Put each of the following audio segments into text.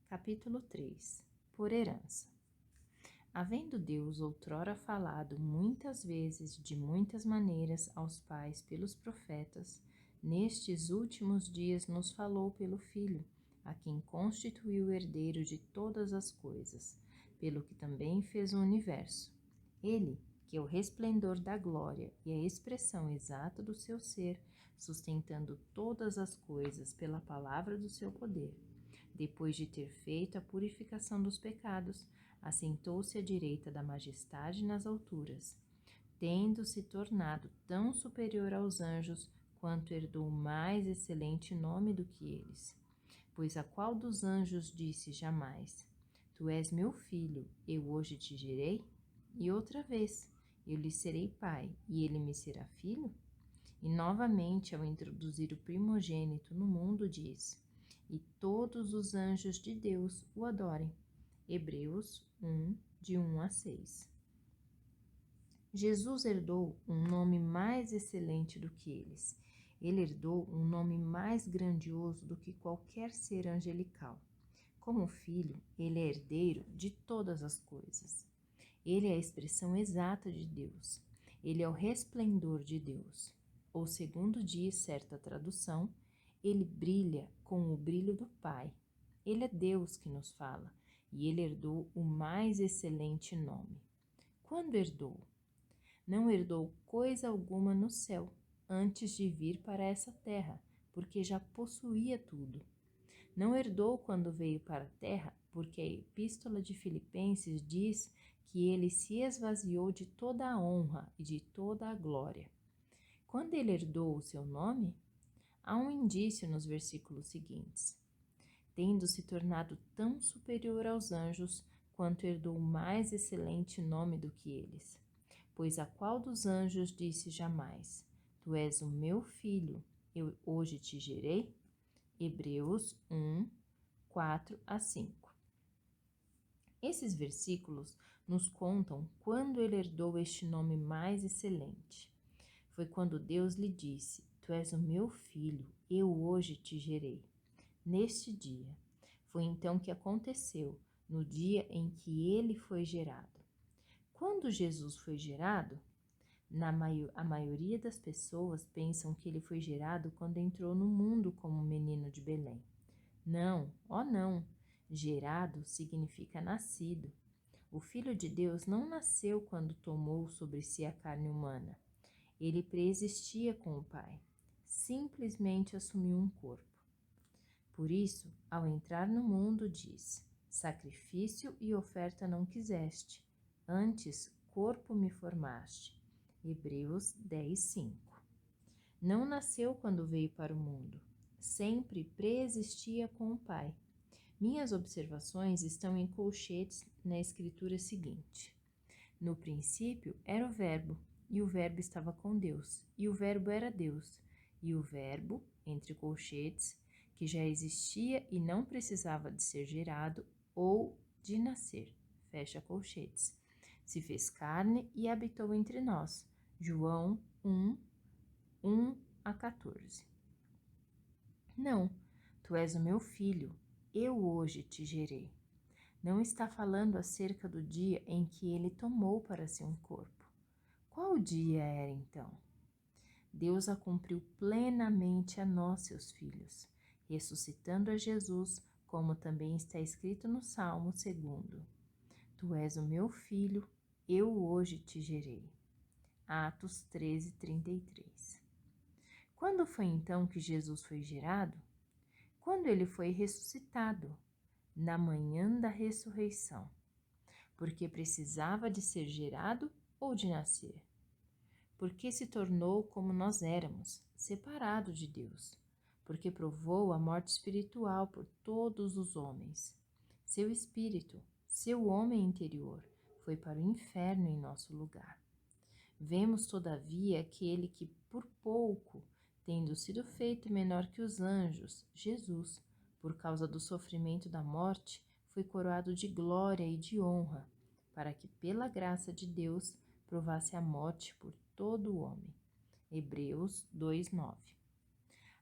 Capítulo 3. Por herança. Havendo Deus outrora falado muitas vezes, de muitas maneiras, aos pais pelos profetas, nestes últimos dias nos falou pelo Filho, a quem constituiu herdeiro de todas as coisas, pelo que também fez o universo. Ele, que é o resplendor da glória e a expressão exata do seu ser, sustentando todas as coisas pela palavra do seu poder, depois de ter feito a purificação dos pecados, assentou-se à direita da majestade nas alturas, tendo se tornado tão superior aos anjos quanto herdou mais excelente nome do que eles. Pois a qual dos anjos disse jamais: Tu és meu filho, eu hoje te gerei? E outra vez: Eu lhe serei pai, e ele me será filho? E novamente, ao introduzir o primogênito no mundo, diz: E todos os anjos de Deus o adorem. Hebreus 1, de 1 a 6. Jesus herdou um nome mais excelente do que eles. Ele herdou um nome mais grandioso do que qualquer ser angelical. Como filho, ele é herdeiro de todas as coisas. Ele é a expressão exata de Deus. Ele é o resplendor de Deus. Ou, segundo diz certa tradução, ele brilha com o brilho do Pai. Ele é Deus que nos fala, e ele herdou o mais excelente nome. Quando herdou? Não herdou coisa alguma no céu, antes de vir para essa terra, porque já possuía tudo. Não herdou quando veio para a terra, porque a Epístola de Filipenses diz que ele se esvaziou de toda a honra e de toda a glória. Quando ele herdou o seu nome, há um indício nos versículos seguintes. Tendo se tornado tão superior aos anjos, quanto herdou mais excelente nome do que eles. Pois a qual dos anjos disse jamais: Tu és o meu filho, eu hoje te gerei? Hebreus 1, 4 a 5. Esses versículos nos contam quando ele herdou este nome mais excelente. Foi quando Deus lhe disse: Tu és o meu filho, eu hoje te gerei. Neste dia. Foi então que aconteceu, no dia em que ele foi gerado. Quando Jesus foi gerado, a maioria das pessoas pensam que ele foi gerado quando entrou no mundo como menino de Belém. Não, ó não, gerado significa nascido. O Filho de Deus não nasceu quando tomou sobre si a carne humana. Ele preexistia com o Pai, simplesmente assumiu um corpo. Por isso, ao entrar no mundo, diz: Sacrifício e oferta não quiseste, antes corpo me formaste. Hebreus 10, 5. Não nasceu quando veio para o mundo, sempre preexistia com o Pai. Minhas observações estão em colchetes na escritura seguinte: No princípio era o Verbo, e o Verbo estava com Deus, e o Verbo era Deus, e o Verbo, entre colchetes, que já existia e não precisava de ser gerado ou de nascer, fecha colchetes, se fez carne e habitou entre nós. João 1, 1 a 14. Não, tu és o meu filho, eu hoje te gerei. Não está falando acerca do dia em que ele tomou para si um corpo. Qual dia era então? Deus a cumpriu plenamente a nós, seus filhos, ressuscitando a Jesus, como também está escrito no Salmo 2. Tu és o meu filho, eu hoje te gerei. Atos 13, 33. Quando foi então que Jesus foi gerado? Quando ele foi ressuscitado, na manhã da ressurreição, porque precisava de ser gerado ou de nascer? Porque se tornou como nós éramos, separado de Deus, porque provou a morte espiritual por todos os homens. Seu espírito, seu homem interior, foi para o inferno em nosso lugar. Vemos, todavia, aquele que, por pouco, tendo sido feito menor que os anjos, Jesus, por causa do sofrimento da morte, foi coroado de glória e de honra, para que, pela graça de Deus, provasse a morte por todo o homem. Hebreus 2:9.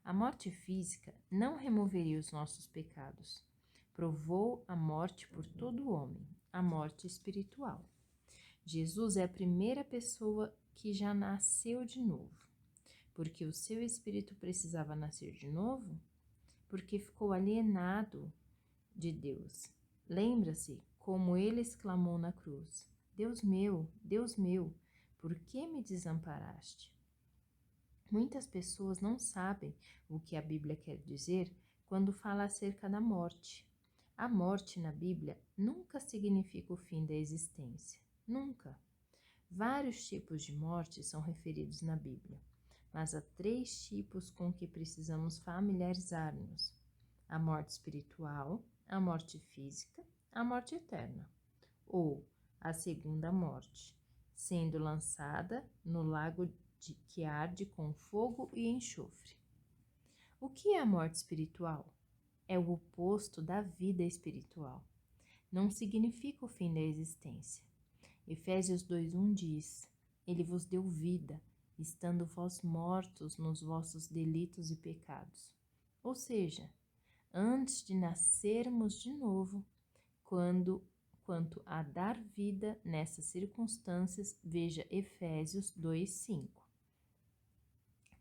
A morte física não removeria os nossos pecados, provou a morte por todo homem, a morte espiritual. Jesus é a primeira pessoa que já nasceu de novo. Porque o seu espírito precisava nascer de novo? Porque ficou alienado de Deus. Lembra-se como ele exclamou na cruz: Deus meu, por que me desamparaste? Muitas pessoas não sabem o que a Bíblia quer dizer quando fala acerca da morte. A morte na Bíblia nunca significa o fim da existência. Nunca. Vários tipos de morte são referidos na Bíblia, mas há 3 tipos com que precisamos familiarizar-nos: a morte espiritual, a morte física, a morte eterna, ou a segunda morte, sendo lançada no lago que arde com fogo e enxofre. O que é a morte espiritual? É o oposto da vida espiritual. Não significa o fim da existência. Efésios 2:1 diz: Ele vos deu vida, estando vós mortos nos vossos delitos e pecados. Ou seja, antes de nascermos de novo, quanto a dar vida nessas circunstâncias, veja Efésios 2:5.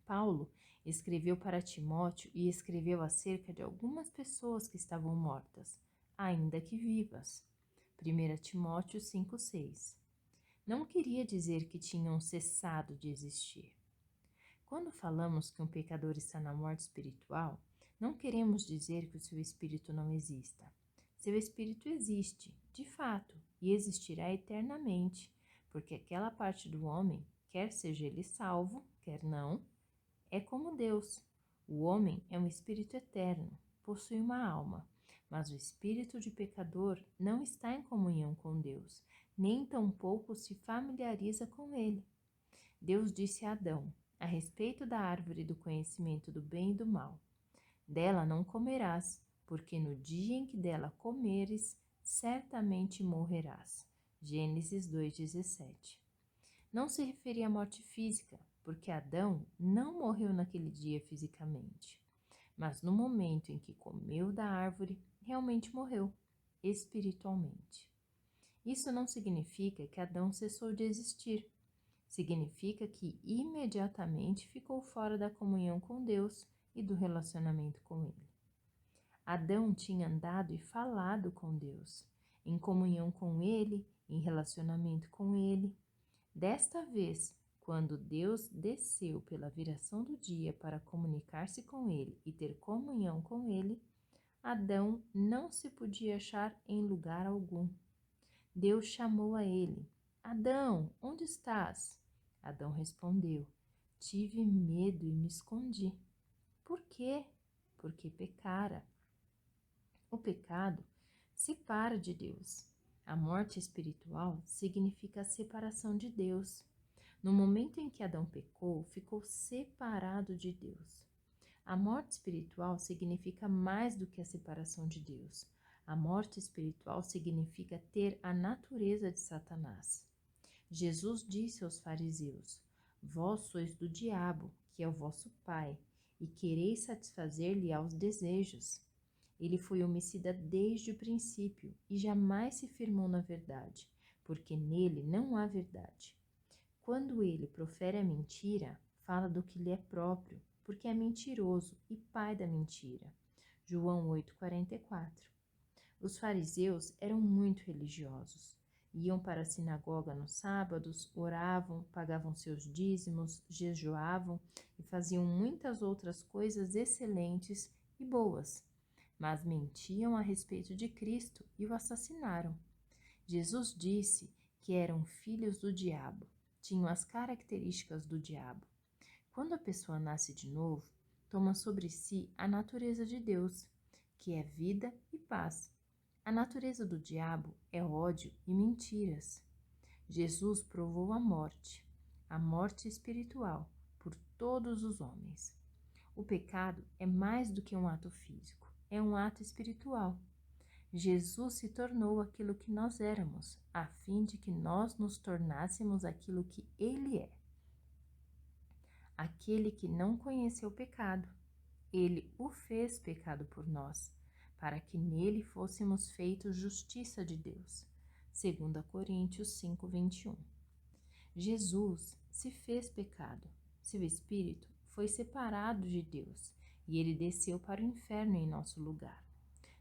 Paulo escreveu para Timóteo e escreveu acerca de algumas pessoas que estavam mortas, ainda que vivas. 1 Timóteo 5:6. Não queria dizer que tinham cessado de existir. Quando falamos que um pecador está na morte espiritual, não queremos dizer que o seu espírito não exista. Seu espírito existe, de fato, e existirá eternamente, porque aquela parte do homem, quer seja ele salvo, quer não, é como Deus. O homem é um espírito eterno, possui uma alma, mas o espírito de pecador não está em comunhão com Deus, nem tampouco se familiariza com ele. Deus disse a Adão, a respeito da árvore do conhecimento do bem e do mal: dela não comerás, porque no dia em que dela comeres, certamente morrerás. Gênesis 2:17. Não se referia à morte física, porque Adão não morreu naquele dia fisicamente, mas no momento em que comeu da árvore, realmente morreu, espiritualmente. Isso não significa que Adão cessou de existir. Significa que imediatamente ficou fora da comunhão com Deus e do relacionamento com Ele. Adão tinha andado e falado com Deus, em comunhão com Ele, em relacionamento com Ele. Desta vez, quando Deus desceu pela viração do dia para comunicar-se com Ele e ter comunhão com Ele, Adão não se podia achar em lugar algum. Deus chamou a ele: Adão, onde estás? Adão respondeu: tive medo e me escondi. Por quê? Porque pecara. O pecado separa de Deus. A morte espiritual significa a separação de Deus. No momento em que Adão pecou, ficou separado de Deus. A morte espiritual significa mais do que a separação de Deus. A morte espiritual significa ter a natureza de Satanás. Jesus disse aos fariseus: vós sois do diabo, que é o vosso pai, e quereis satisfazer-lhe aos desejos. Ele foi homicida desde o princípio e jamais se firmou na verdade, porque nele não há verdade. Quando ele profere a mentira, fala do que lhe é próprio, porque é mentiroso e pai da mentira. João 8:44. Os fariseus eram muito religiosos. Iam para a sinagoga nos sábados, oravam, pagavam seus dízimos, jejuavam e faziam muitas outras coisas excelentes e boas, mas mentiam a respeito de Cristo e o assassinaram. Jesus disse que eram filhos do diabo, tinham as características do diabo. Quando a pessoa nasce de novo, toma sobre si a natureza de Deus, que é vida e paz. A natureza do diabo é ódio e mentiras. Jesus provou a morte espiritual, por todos os homens. O pecado é mais do que um ato físico, é um ato espiritual. Jesus se tornou aquilo que nós éramos, a fim de que nós nos tornássemos aquilo que Ele é. Aquele que não conheceu o pecado, Ele o fez pecado por nós, para que nele fôssemos feitos justiça de Deus. 2 Coríntios 5:21. Jesus se fez pecado. Seu espírito foi separado de Deus e ele desceu para o inferno em nosso lugar.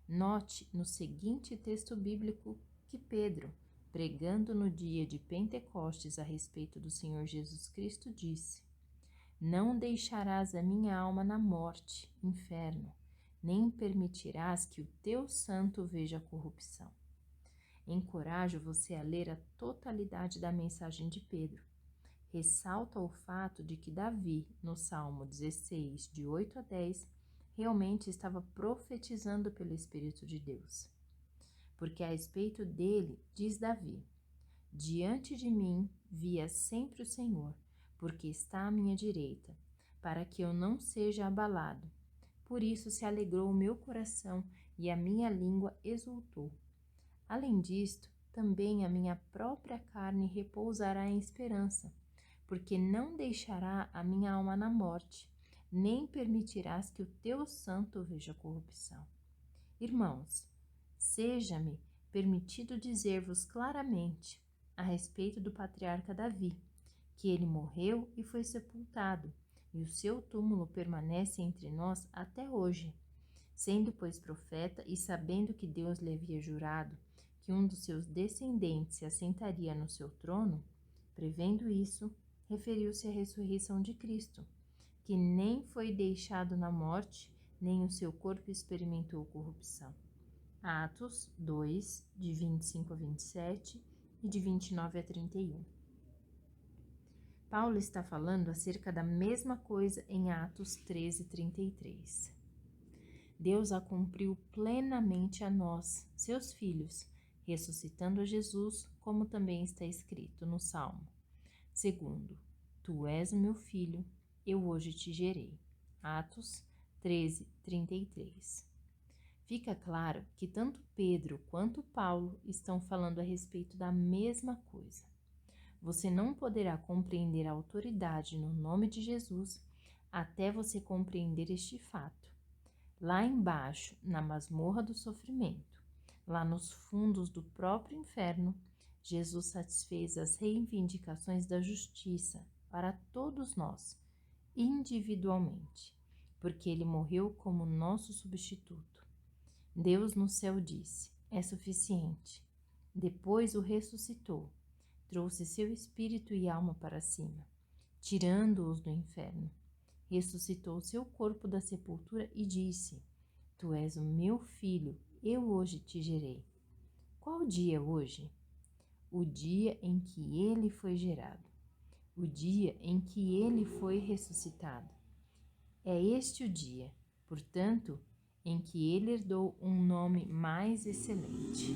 Note no seguinte texto bíblico que Pedro, pregando no dia de Pentecostes a respeito do Senhor Jesus Cristo, disse: Não deixarás a minha alma na morte, inferno, nem permitirás que o teu santo veja corrupção. Encorajo você a ler a totalidade da mensagem de Pedro. Ressalta o fato de que Davi, no Salmo 16, de 8 a 10, realmente estava profetizando pelo Espírito de Deus. Porque a respeito dele, diz Davi: Diante de mim via sempre o Senhor, porque está à minha direita, para que eu não seja abalado. Por isso se alegrou o meu coração e a minha língua exultou. Além disto, também a minha própria carne repousará em esperança, porque não deixará a minha alma na morte, nem permitirás que o teu santo veja corrupção. Irmãos, seja-me permitido dizer-vos claramente a respeito do patriarca Davi, que ele morreu e foi sepultado, e o seu túmulo permanece entre nós até hoje. Sendo, pois, profeta e sabendo que Deus lhe havia jurado que um dos seus descendentes se assentaria no seu trono, prevendo isso, referiu-se à ressurreição de Cristo, que nem foi deixado na morte, nem o seu corpo experimentou corrupção. Atos 2, de 25 a 27 e de 29 a 31. Paulo está falando acerca da mesma coisa em Atos 13, 33. Deus a cumpriu plenamente a nós, seus filhos, ressuscitando a Jesus, como também está escrito no Salmo. Segundo, tu és o meu filho, eu hoje te gerei. Atos 13, 33. Fica claro que tanto Pedro quanto Paulo estão falando a respeito da mesma coisa. Você não poderá compreender a autoridade no nome de Jesus até você compreender este fato. Lá embaixo, na masmorra do sofrimento, lá nos fundos do próprio inferno, Jesus satisfez as reivindicações da justiça para todos nós, individualmente, porque ele morreu como nosso substituto. Deus no céu disse: é suficiente. Depois o ressuscitou, trouxe seu espírito e alma para cima, tirando-os do inferno. Ressuscitou seu corpo da sepultura e disse: Tu és o meu filho, eu hoje te gerei. Qual dia é hoje? O dia em que ele foi gerado, o dia em que ele foi ressuscitado. É este o dia, portanto, em que ele herdou um nome mais excelente.